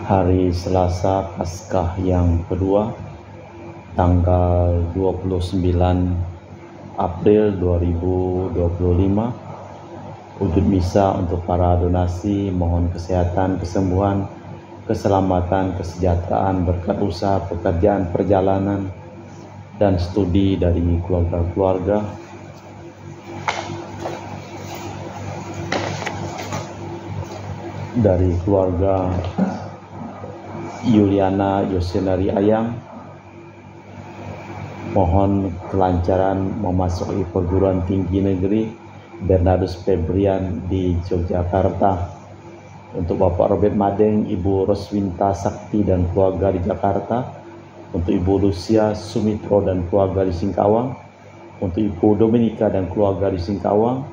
Hari Selasa Paskah yang kedua, tanggal 29 April 2025. Wujud misa untuk para donasi, mohon kesehatan, kesembuhan, keselamatan, kesejahteraan, berkat usaha, pekerjaan, perjalanan, dan studi dari keluarga-keluarga. Dari keluarga Yuliana Yosenari Ayang, mohon kelancaran memasuki perguruan tinggi negeri Bernardus Febrian di Yogyakarta. Untuk Bapak Robert Madeng, Ibu Roswinta Sakti dan keluarga di Jakarta. Untuk Ibu Lucia Sumitro dan keluarga di Singkawang. Untuk Ibu Dominika dan keluarga di Singkawang.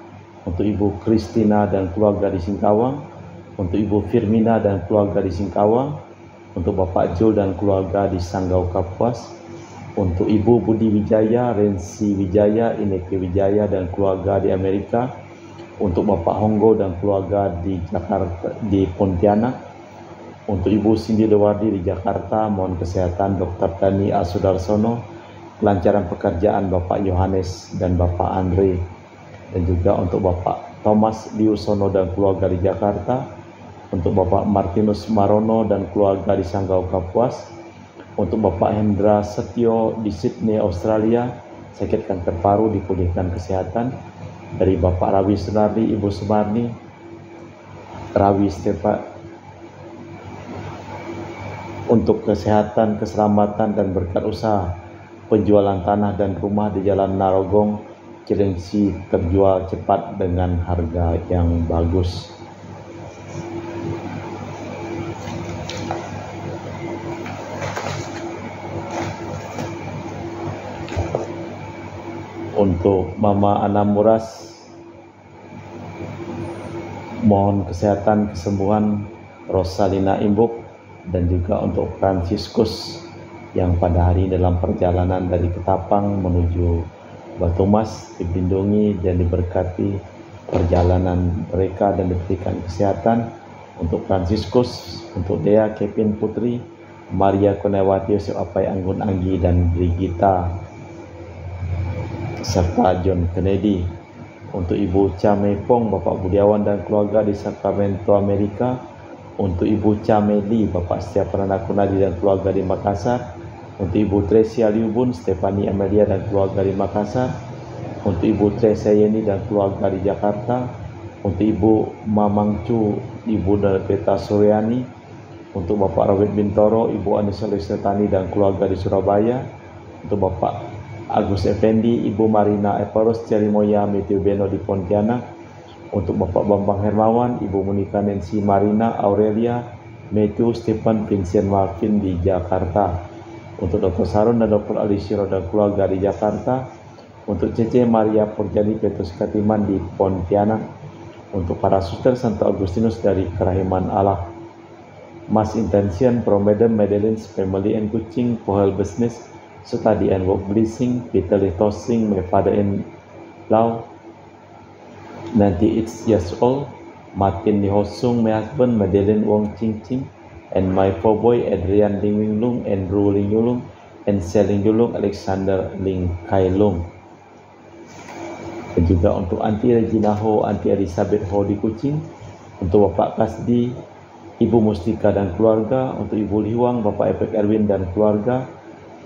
Untuk Ibu Kristina dan keluarga di Singkawang. Untuk Ibu Firmina dan keluarga di Singkawang. Untuk Bapak Jul dan keluarga di Sanggau Kapuas. Untuk Ibu Budi Wijaya, Rensi Wijaya, Ineke Wijaya dan keluarga di Amerika. Untuk Bapak Honggo dan keluarga di Jakarta, di Pontianak. Untuk Ibu Cindy Lewardi di Jakarta, mohon kesehatan Dr. Dani Asudarsono, kelancaran pekerjaan Bapak Yohanes dan Bapak Andre. Dan juga untuk Bapak Thomas Liusono dan keluarga di Jakarta. Untuk Bapak Martinus Marono dan keluarga di Sanggau Kapuas. Untuk Bapak Hendra Setio di Sydney, Australia, sakit kanker paru, dipulihkan kesehatan. Dari Bapak Rawi Sunardi, Ibu Sumarni, Rawi Stepa, untuk kesehatan, keselamatan, dan berkat usaha, penjualan tanah dan rumah di Jalan Narogong, Cilengsi terjual cepat dengan harga yang bagus. Untuk Mama Ana Muras, mohon kesehatan, kesembuhan Rosalina Imbuk. Dan juga untuk Fransiskus yang pada hari dalam perjalanan dari Ketapang menuju Batu Mas, dilindungi dan diberkati perjalanan mereka dan diberikan kesehatan. Untuk Fransiskus, untuk Dea Kevin Putri, Maria Konewati, Yosef Apai Anggun Anggi dan Brigita, serta John Kennedy. Untuk Ibu Cha Mepong, Bapak Budiawan dan keluarga di Sacramento, Amerika. Untuk Ibu Cha Meli, Bapak Setia Pranana Kunadi dan keluarga di Makassar. Untuk Ibu Tresia Liubun, Stefani Amelia dan keluarga di Makassar. Untuk Ibu Tresia Yeni dan keluarga di Jakarta. Untuk Ibu Mamang Cu, Ibu Delpeta Suryani. Untuk Bapak Robert Bintoro, Ibu Anissa Lesetani dan keluarga di Surabaya. Untuk Bapak Agus Effendi, Ibu Marina Eparos Cerimoya Meteo Beno di Pontianak. Untuk Bapak Bambang Hermawan, Ibu Monika Nancy Marina Aurelia Meteo Stephen Vincent Marvin di Jakarta. Untuk Dr. Saron dan Dr. Ali Shiro dan keluarga di Jakarta. Untuk Cece Maria Purjani Petrus Katiman di Pontianak. Untuk para suster Santo Agustinus dari Kerahiman Allah. Mas Intention from Madam Madeline's Family and Kucing Pohel Business Study and Work Blessing, Peter Litosing, my father-in-law, 98 years old, Martin Nihosung, my husband, Madeline Wong Ching Ching, and my poor boy, Adrian Ling Wing Lung, Andrew Ling Yulung, and Seling Yulung, Alexander Ling Kai Lung. Dan juga untuk Aunty Regina Ho, Aunty Elizabeth Ho di Kucing, untuk Bapak Kasdi, Ibu Mustika dan keluarga, untuk Ibu Liwang, Bapak Epek Erwin dan keluarga.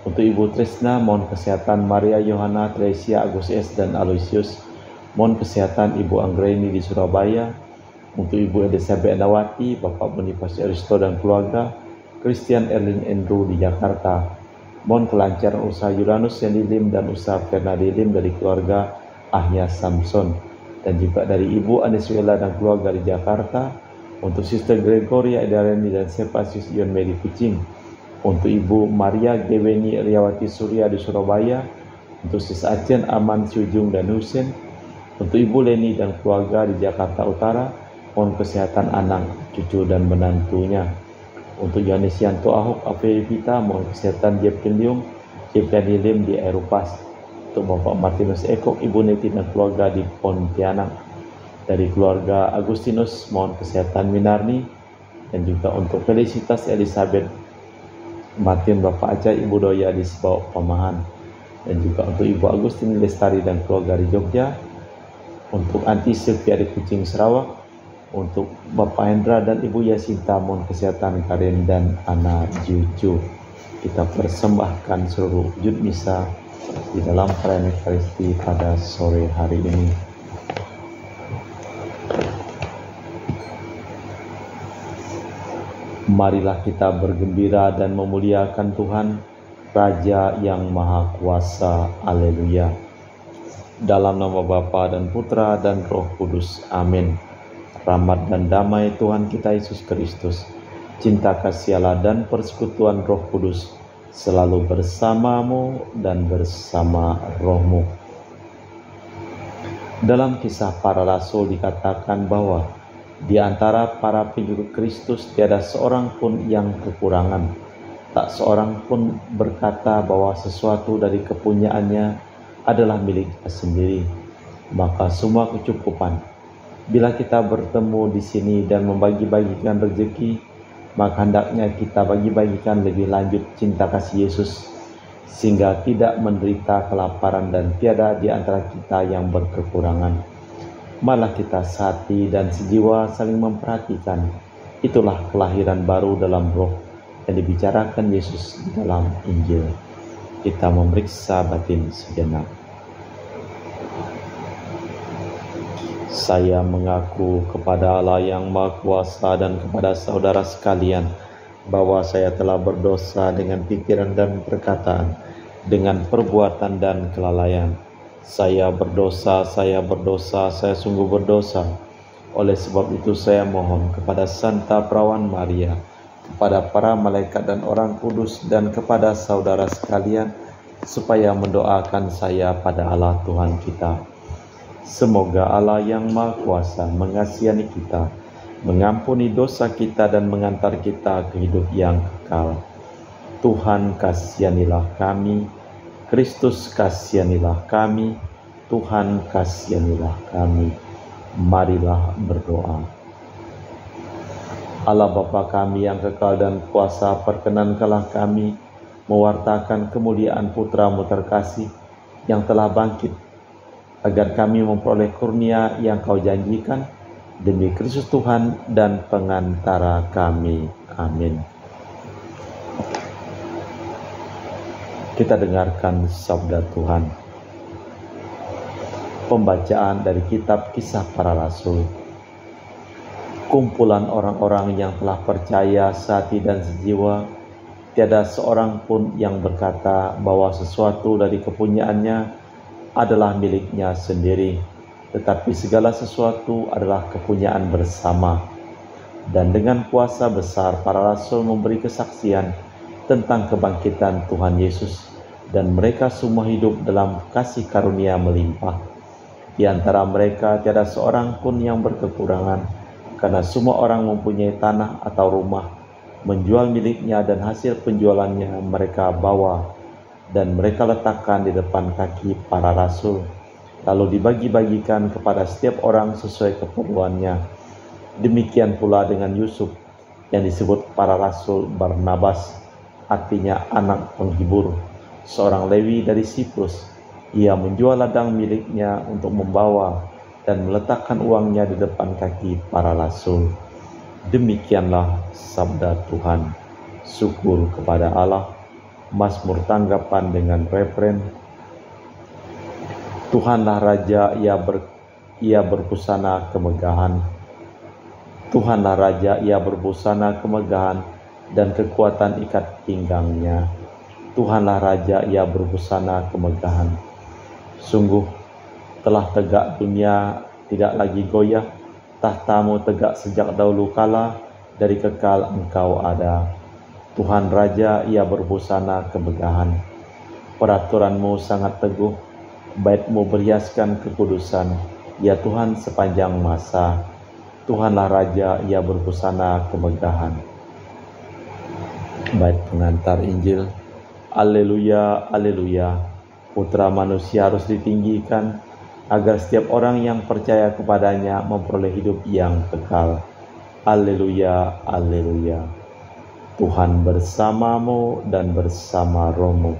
Untuk Ibu Tresna, mohon kesehatan Maria Yohana, Tresia, Agus S. dan Aloysius. Mohon kesehatan Ibu Anggreni di Surabaya. Untuk Ibu Elizabeth Nawati, Bapak Boniface Aristo dan keluarga. Christian Erlin Andrew di Jakarta. Mohon kelancaran usaha Uranus Yanilim dan usaha Fernadilim dari keluarga Ahya Samson. Dan juga dari Ibu Anesuela dan keluarga di Jakarta. Untuk Sister Gregoria Edareni dan Sepasius Ion Medi Kucing. Untuk Ibu Maria Geweni Riawati Surya di Surabaya. Untuk Sis Acen Aman Syujung dan Husin. Untuk Ibu Leni dan keluarga di Jakarta Utara. Mohon kesehatan anak, cucu dan menantunya. Untuk Yohanes Yanto Ahok Apevita, mohon kesehatan Jeb Liung, Jeb Lim di Aeropas. Untuk Bapak Martinus Ekok, Ibu Neti dan keluarga di Pontianak. Dari keluarga Agustinus, mohon kesehatan Winarni, dan juga untuk Felicitas Elizabeth Martin Bapak Acai Ibu Doya di Sibawak Pamahan, dan juga untuk Ibu Agustin Lestari dan keluarga di Jogja, untuk Anti Sylvia di Kucing Sarawak, untuk Bapak Hendra dan Ibu Yasinta mohon kesehatan Karen dan anak cucu. Kita persembahkan seluruh wujud misa di dalam perayaan Ekaristi pada sore hari ini. Marilah kita bergembira dan memuliakan Tuhan, Raja yang Maha Kuasa. Haleluya. Dalam nama Bapa dan Putra dan Roh Kudus. Amin. Rahmat dan damai Tuhan kita Yesus Kristus, cinta kasih Allah dan persekutuan Roh Kudus selalu bersamamu dan bersama rohmu. Dalam kisah para rasul dikatakan bahwa di antara para pengikut Kristus tiada seorang pun yang kekurangan. Tak seorang pun berkata bahwa sesuatu dari kepunyaannya adalah miliknya sendiri. Maka semua kecukupan. Bila kita bertemu di sini dan membagi-bagikan rezeki, maka hendaknya kita bagi-bagikan lebih lanjut cinta kasih Yesus, sehingga tidak menderita kelaparan dan tiada di antara kita yang berkekurangan. Malah kita sehati dan sejiwa saling memperhatikan. Itulah kelahiran baru dalam roh yang dibicarakan Yesus di dalam Injil. Kita memeriksa batin sejenak. Saya mengaku kepada Allah yang Maha Kuasa dan kepada saudara sekalian bahwa saya telah berdosa dengan pikiran dan perkataan, dengan perbuatan dan kelalaian. Saya berdosa, saya sungguh berdosa. Oleh sebab itu saya mohon kepada Santa Perawan Maria, kepada para malaikat dan orang kudus, dan kepada saudara sekalian, supaya mendoakan saya pada Allah Tuhan kita. Semoga Allah yang Maha Kuasa mengasihani kita, mengampuni dosa kita dan mengantar kita ke hidup yang kekal. Tuhan kasihanilah kami, Kristus kasihanilah kami, Tuhan kasihanilah kami. Marilah berdoa. Allah Bapa kami yang kekal dan kuasa, perkenankanlah kami mewartakan kemuliaan Putra-Mu terkasih yang telah bangkit, agar kami memperoleh kurnia yang Kau janjikan, demi Kristus Tuhan dan pengantara kami. Amin. Kita dengarkan sabda Tuhan. Pembacaan dari kitab Kisah Para Rasul. Kumpulan orang-orang yang telah percaya sehati dan sejiwa, tiada seorang pun yang berkata bahwa sesuatu dari kepunyaannya adalah miliknya sendiri, tetapi segala sesuatu adalah kepunyaan bersama. Dan dengan kuasa besar para rasul memberi kesaksian tentang kebangkitan Tuhan Yesus, dan mereka semua hidup dalam kasih karunia melimpah. Di antara mereka tiada seorang pun yang berkekurangan, karena semua orang mempunyai tanah atau rumah, menjual miliknya dan hasil penjualannya mereka bawa dan mereka letakkan di depan kaki para rasul, lalu dibagi-bagikan kepada setiap orang sesuai keperluannya. Demikian pula dengan Yusuf, yang disebut para rasul Barnabas, artinya anak penghibur, seorang Lewi dari Siprus. Ia menjual ladang miliknya untuk membawa dan meletakkan uangnya di depan kaki para rasul. Demikianlah sabda Tuhan. Syukur kepada Allah. Mazmur tanggapan dengan referen. Tuhanlah Raja, ia berbusana kemegahan. Tuhanlah Raja, ia berbusana kemegahan dan kekuatan ikat pinggangnya. Tuhanlah Raja, ia berbusana kemegahan. Sungguh telah tegak dunia, tidak lagi goyah. Tahtamu tegak sejak dahulu kala, dari kekal Engkau ada. Tuhan Raja, ia berbusana kemegahan. Peraturan-Mu sangat teguh, bait-Mu berhiaskan kekudusan, ya Tuhan sepanjang masa. Tuhanlah Raja, ia berbusana kemegahan. Bait pengantar Injil. Haleluya, haleluya. Putra manusia harus ditinggikan, agar setiap orang yang percaya kepadanya memperoleh hidup yang kekal. Haleluya, haleluya. Tuhan bersamamu dan bersama rohmu.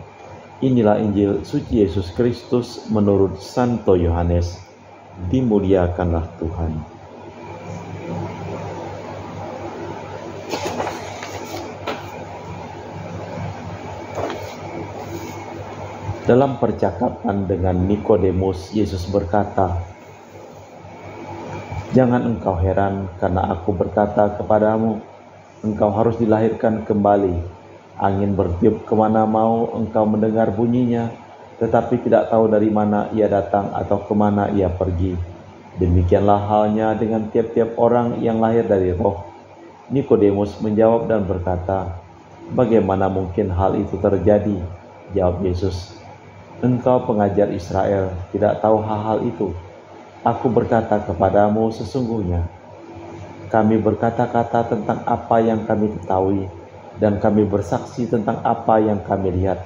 Inilah Injil suci Yesus Kristus menurut Santo Yohanes. Dimuliakanlah Tuhan. Dalam percakapan dengan Nikodemus, Yesus berkata, "Jangan engkau heran karena aku berkata kepadamu, engkau harus dilahirkan kembali. Angin bertiup kemana mau, engkau mendengar bunyinya, tetapi tidak tahu dari mana ia datang atau kemana ia pergi. Demikianlah halnya dengan tiap-tiap orang yang lahir dari roh." Nikodemus menjawab dan berkata, "Bagaimana mungkin hal itu terjadi?" Jawab Yesus, "Engkau pengajar Israel, tidak tahu hal-hal itu. Aku berkata kepadamu sesungguhnya, kami berkata-kata tentang apa yang kami ketahui, dan kami bersaksi tentang apa yang kami lihat.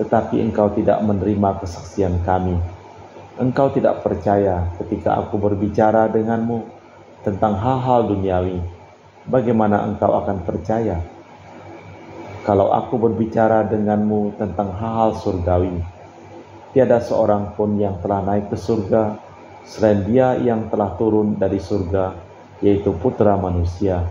Tetapi engkau tidak menerima kesaksian kami. Engkau tidak percaya ketika aku berbicara denganmu tentang hal-hal duniawi. Bagaimana engkau akan percaya kalau aku berbicara denganmu tentang hal-hal surgawi? Tiada seorang pun yang telah naik ke surga selain Dia yang telah turun dari surga, yaitu Putra Manusia.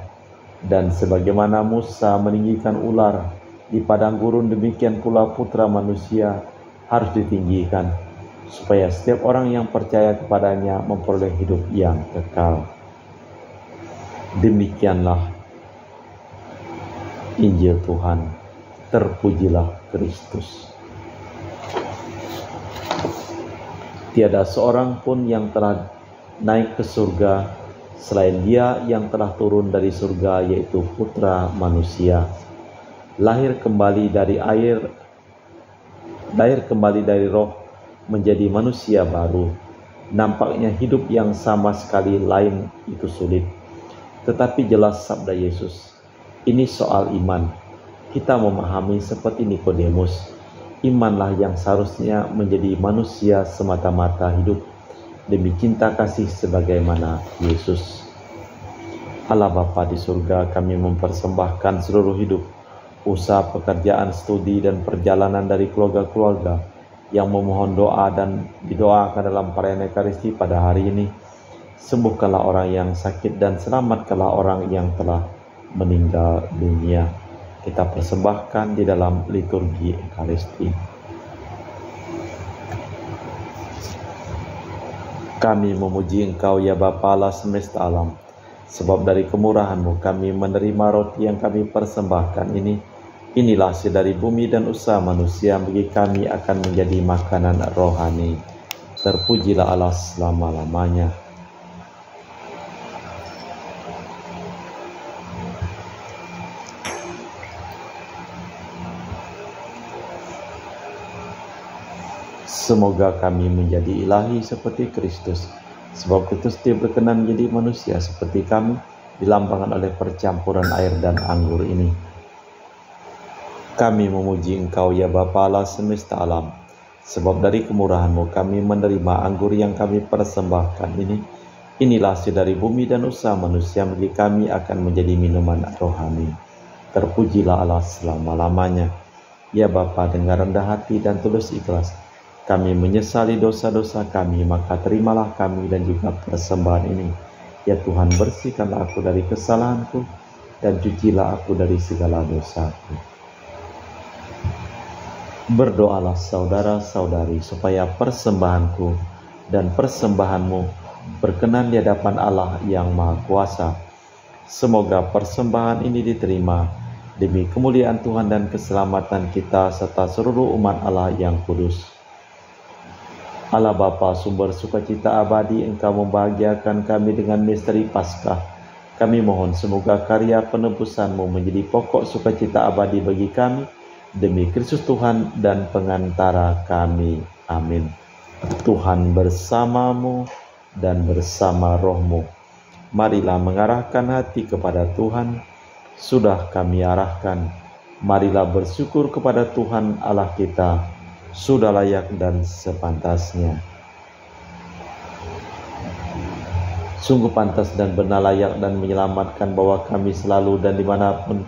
Dan sebagaimana Musa meninggikan ular di padang gurun, demikian pula Putra Manusia harus ditinggikan, supaya setiap orang yang percaya kepadanya memperoleh hidup yang kekal." Demikianlah Injil Tuhan. Terpujilah Kristus. Tiada seorang pun yang telah naik ke surga selain Dia yang telah turun dari surga, yaitu Putra Manusia. Lahir kembali dari air, lahir kembali dari roh, menjadi manusia baru. Nampaknya hidup yang sama sekali lain itu sulit. Tetapi jelas sabda Yesus, ini soal iman. Kita memahami seperti Nikodemus. Imanlah yang seharusnya menjadi manusia semata-mata hidup demi cinta kasih sebagaimana Yesus. Allah Bapa di surga, kami mempersembahkan seluruh hidup, usaha, pekerjaan, studi, dan perjalanan dari keluarga-keluarga yang memohon doa dan didoakan dalam perayaan Ekaristi pada hari ini. Sembuhkanlah orang yang sakit dan selamatkanlah orang yang telah meninggal dunia. Kita persembahkan di dalam liturgi Ekaristi. Kami memuji Engkau ya Bapa Allah semesta alam, sebab dari kemurahan-Mu kami menerima roti yang kami persembahkan ini. Inilah hasil dari bumi dan usaha manusia, bagi kami akan menjadi makanan rohani. Terpujilah Allah selama-lamanya. Semoga kami menjadi ilahi seperti Kristus, sebab Kristus Dia berkenan menjadi manusia seperti kami, dilambangkan oleh percampuran air dan anggur ini. Kami memuji Engkau ya Bapa Allah semesta alam, sebab dari kemurahan-Mu kami menerima anggur yang kami persembahkan ini. Inilah hasil dari bumi dan usaha manusia, bagi kami akan menjadi minuman rohani. Terpujilah Allah selama-lamanya. Ya Bapa, dengan rendah hati dan tulus ikhlas kami menyesali dosa-dosa kami, maka terimalah kami dan juga persembahan ini. Ya Tuhan, bersihkanlah aku dari kesalahanku dan cucilah aku dari segala dosaku. Berdoalah saudara-saudari supaya persembahanku dan persembahanmu berkenan di hadapan Allah yang Maha Kuasa. Semoga persembahan ini diterima demi kemuliaan Tuhan dan keselamatan kita serta seluruh umat Allah yang kudus. Allah Bapa, sumber sukacita abadi, Engkau membahagiakan kami dengan misteri Paskah. Kami mohon semoga karya penebusan-Mu menjadi pokok sukacita abadi bagi kami, demi Kristus Tuhan dan pengantara kami. Amin. Tuhan bersamamu dan bersama rohmu. Marilah mengarahkan hati kepada Tuhan. Sudah kami arahkan. Marilah bersyukur kepada Tuhan Allah kita. Sudah layak dan sepantasnya. Sungguh pantas dan benar layak dan menyelamatkan bahwa kami selalu dan dimanapun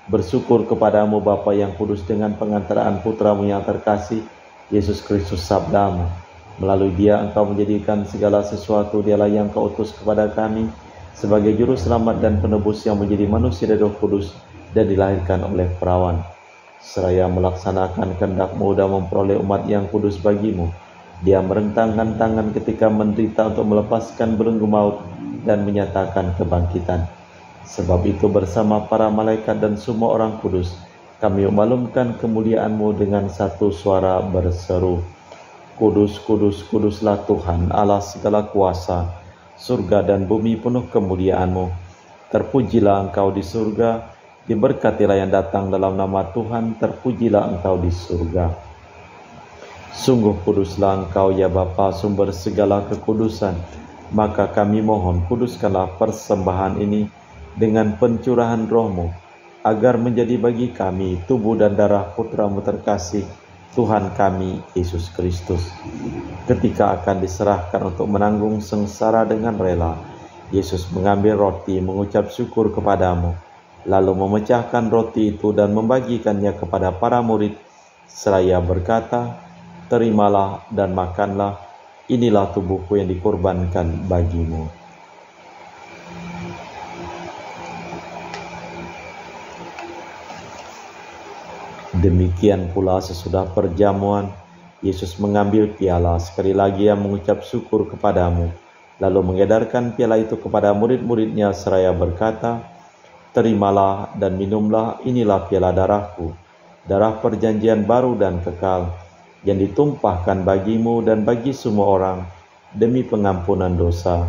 bersyukur kepadamu Bapa yang kudus dengan pengantaraan putramu yang terkasih, Yesus Kristus sabdamu. Melalui dia engkau menjadikan segala sesuatu, dialah yang kau utus kepada kami sebagai juru selamat dan penebus yang menjadi manusia dari Roh Kudus dan dilahirkan oleh perawan. Seraya melaksanakan kehendak-Mu dan memperoleh umat yang kudus bagimu, dia merentangkan tangan ketika menderita untuk melepaskan belenggu maut dan menyatakan kebangkitan. Sebab itu bersama para malaikat dan semua orang kudus, kami memaklumkan kemuliaan-Mu dengan satu suara berseru, Kudus, kudus, kuduslah Tuhan Allah segala kuasa, surga dan bumi penuh kemuliaan-Mu. Terpujilah Engkau di surga, diberkatilah yang datang dalam nama Tuhan, terpujilah Engkau di surga. Sungguh kuduslah Engkau ya Bapa, sumber segala kekudusan. Maka kami mohon kuduskanlah persembahan ini dengan pencurahan Roh-Mu, agar menjadi bagi kami tubuh dan darah Putra-Mu terkasih, Tuhan kami Yesus Kristus. Ketika akan diserahkan untuk menanggung sengsara dengan rela, Yesus mengambil roti, mengucap syukur kepadamu, lalu memecahkan roti itu dan membagikannya kepada para murid, seraya berkata, terimalah dan makanlah, inilah tubuhku yang dikorbankan bagimu. Demikian pula sesudah perjamuan, Yesus mengambil piala, sekali lagi Ia mengucap syukur kepadamu, lalu mengedarkan piala itu kepada murid-muridnya seraya berkata, terimalah dan minumlah, inilah piala darahku, darah perjanjian baru dan kekal, yang ditumpahkan bagimu dan bagi semua orang demi pengampunan dosa.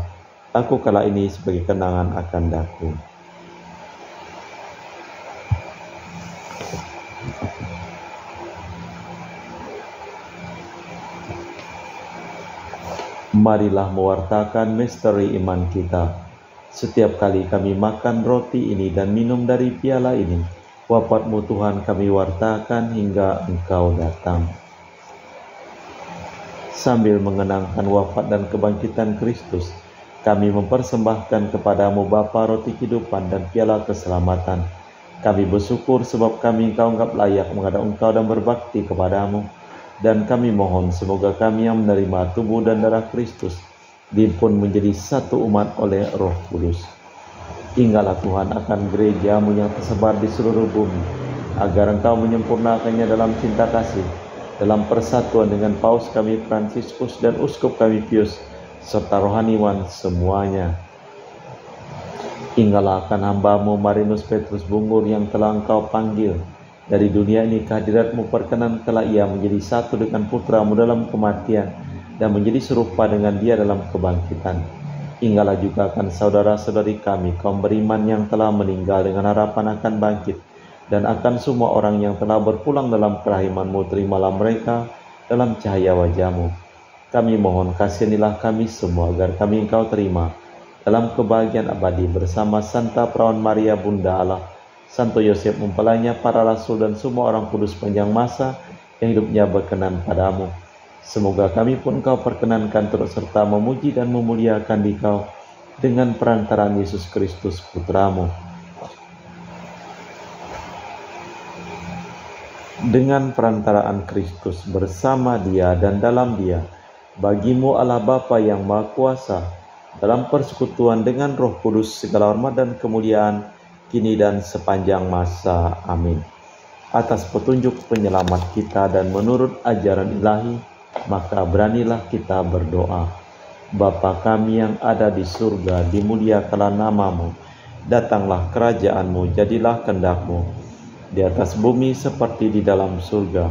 Lakukanlah ini sebagai kenangan akan daku. Marilah mewartakan misteri iman kita. Setiap kali kami makan roti ini dan minum dari piala ini, wafat-Mu Tuhan kami wartakan hingga Engkau datang. Sambil mengenangkan wafat dan kebangkitan Kristus, kami mempersembahkan kepadamu Bapa roti kehidupan dan piala keselamatan. Kami bersyukur sebab kami Engkau anggap layak menghadap Engkau dan berbakti kepadamu. Dan kami mohon semoga kami yang menerima tubuh dan darah Kristus dihimpun menjadi satu umat oleh Roh Kudus. Ingatlah Tuhan akan gereja-Mu yang tersebar di seluruh bumi, agar Engkau menyempurnakannya dalam cinta kasih, dalam persatuan dengan Paus kami Fransiskus dan Uskup kami Pius, serta rohaniwan semuanya. Ingatlah akan hamba-Mu Marinus Petrus Bungur yang telah Engkau panggil dari dunia ini ke hadirat-Mu, perkenankanlah ia menjadi satu dengan Putra-Mu dalam kematian dan menjadi serupa dengan Dia dalam kebangkitan. Ingatlah juga akan saudara-saudari kami kaum beriman yang telah meninggal dengan harapan akan bangkit, dan akan semua orang yang telah berpulang dalam kerahiman-Mu, terimalah mereka dalam cahaya wajah-Mu. Kami mohon kasihanilah kami semua agar kami Engkau terima dalam kebahagiaan abadi bersama Santa Perawan Maria Bunda Allah, Santo Yosef mempelainya, para rasul dan semua orang kudus panjang masa yang hidupnya berkenan padamu. Semoga kami pun Engkau perkenankan turut serta memuji dan memuliakan Dikau dengan perantaraan Yesus Kristus Putra-Mu. Dengan perantaraan Kristus, bersama Dia dan dalam Dia, bagi-Mu Allah Bapa yang Maha Kuasa, dalam persekutuan dengan Roh Kudus, segala hormat dan kemuliaan kini dan sepanjang masa. Amin. Atas petunjuk penyelamat kita dan menurut ajaran ilahi, maka beranilah kita berdoa. Bapa kami yang ada di surga, dimuliakanlah nama-Mu, datanglah kerajaan-Mu, jadilah kehendak-Mu di atas bumi seperti di dalam surga.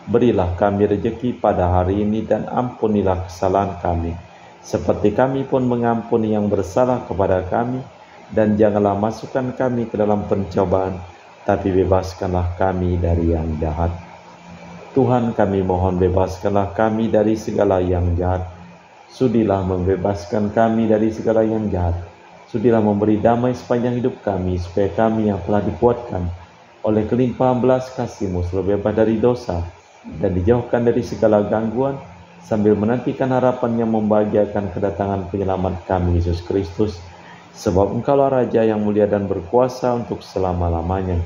Berilah kami rejeki pada hari ini dan ampunilah kesalahan kami, seperti kami pun mengampuni yang bersalah kepada kami, dan janganlah masukkan kami ke dalam pencobaan, tapi bebaskanlah kami dari yang jahat. Tuhan kami mohon bebaskanlah kami dari segala yang jahat. Sudilah membebaskan kami dari segala yang jahat. Sudilah memberi damai sepanjang hidup kami, supaya kami yang telah dikuatkan oleh kelimpahan belas kasih-Mu selalu bebas dari dosa dan dijauhkan dari segala gangguan, sambil menantikan harapan yang membahagiakan kedatangan penyelamat kami, Yesus Kristus, sebab Engkaulah Raja yang mulia dan berkuasa untuk selama-lamanya.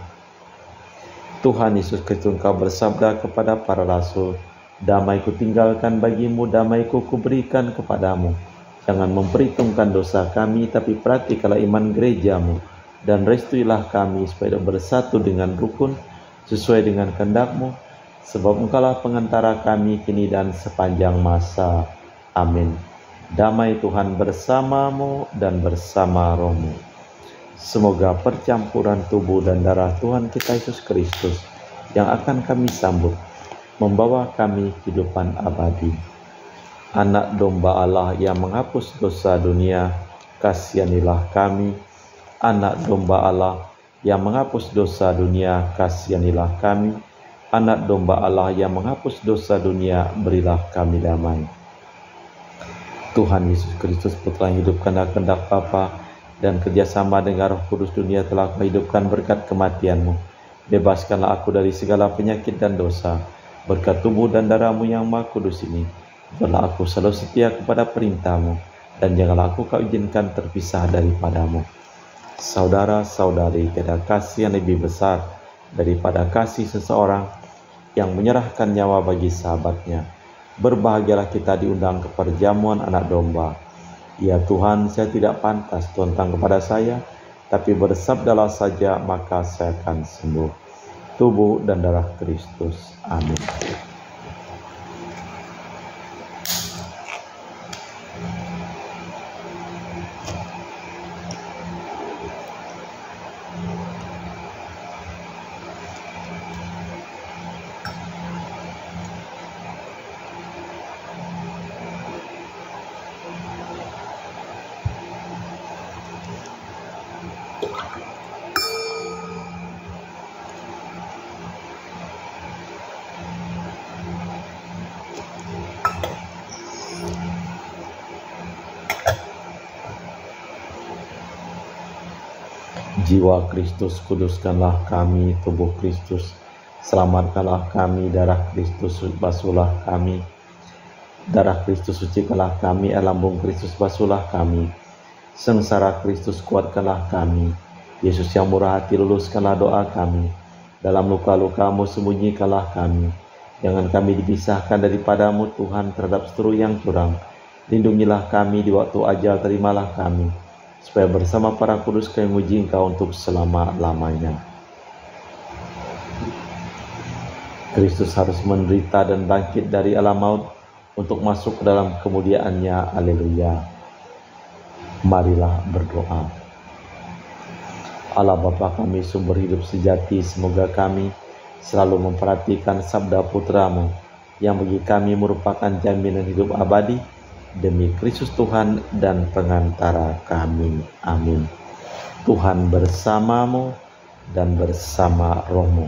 Tuhan Yesus Kristus, Engkau bersabda kepada para rasul, "Damai ku tinggalkan bagimu, damai ku kuberikan kepadamu. Jangan memperhitungkan dosa kami, tapi perhatikanlah iman gerejamu, dan restuilah kami supaya bersatu dengan rukun, sesuai dengan kehendak-Mu, sebab Engkaulah pengantara kami kini dan sepanjang masa. Amin. Damai Tuhan bersamamu dan bersama rohmu." Semoga percampuran tubuh dan darah Tuhan kita Yesus Kristus yang akan kami sambut membawa kami kehidupan abadi. Anak domba Allah yang menghapus dosa dunia, kasihanilah kami. Anak domba Allah yang menghapus dosa dunia, kasihanilah kami. Anak domba Allah yang menghapus dosa dunia, berilah kami damai. Tuhan Yesus Kristus, Putra yang hidup karena kehendak Bapa dan kerjasama dengan Roh Kudus, dunia telah Kau hidupkan berkat kematian-Mu. Bebaskanlah aku dari segala penyakit dan dosa, berkat tubuh dan darah-Mu yang Maha Kudus ini. Biarlah aku selalu setia kepada perintah-Mu, dan janganlah aku Kau izinkan terpisah daripada-Mu. Saudara-saudari, tiada kasih yang lebih besar daripada kasih seseorang yang menyerahkan nyawa bagi sahabatnya. Berbahagialah kita diundang ke perjamuan anak domba. Ya Tuhan, saya tidak pantas tentang kepada saya, tapi bersabdalah saja, maka saya akan sembuh. Tubuh dan darah Kristus. Amin. Jiwa Kristus, kuduskanlah kami. Tubuh Kristus, selamatkanlah kami. Darah Kristus, basuhlah kami. Darah Kristus, sucikanlah kami. Air lambung Kristus, basuhlah kami. Sengsara Kristus, kuatkanlah kami. Yesus yang murah hati, luluskanlah doa kami. Dalam luka-luka-Mu, sembunyikanlah kami. Jangan kami dipisahkan daripada-Mu, Tuhan, terhadap seteru yang curang. Lindungilah kami di waktu ajal, terimalah kami, supaya bersama para kudus kami memuji Engkau untuk selama-lamanya. Kristus harus menderita dan bangkit dari alam maut untuk masuk ke dalam kemuliaan-Nya. Haleluya. Marilah berdoa. Allah Bapa kami, sumber hidup sejati, semoga kami selalu memperhatikan sabda Putra-Mu yang bagi kami merupakan jaminan hidup abadi, demi Kristus Tuhan dan pengantara kami. Amin. Tuhan bersamamu dan bersama rohmu.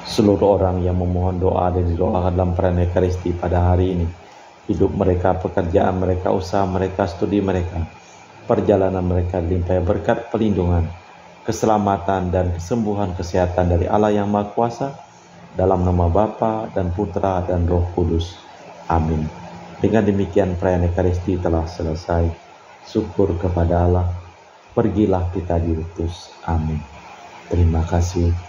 Seluruh orang yang memohon doa dan didoakan dalam perayaan Ekaristi pada hari ini, hidup mereka, pekerjaan mereka, usaha mereka, studi mereka, perjalanan mereka dilimpahi berkat pelindungan, keselamatan dan kesembuhan kesehatan dari Allah yang Maha Kuasa, dalam nama Bapa dan Putra dan Roh Kudus. Amin. Dengan demikian perayaan Ekaristi telah selesai. Syukur kepada Allah. Pergilah kita diutus. Amin. Terima kasih.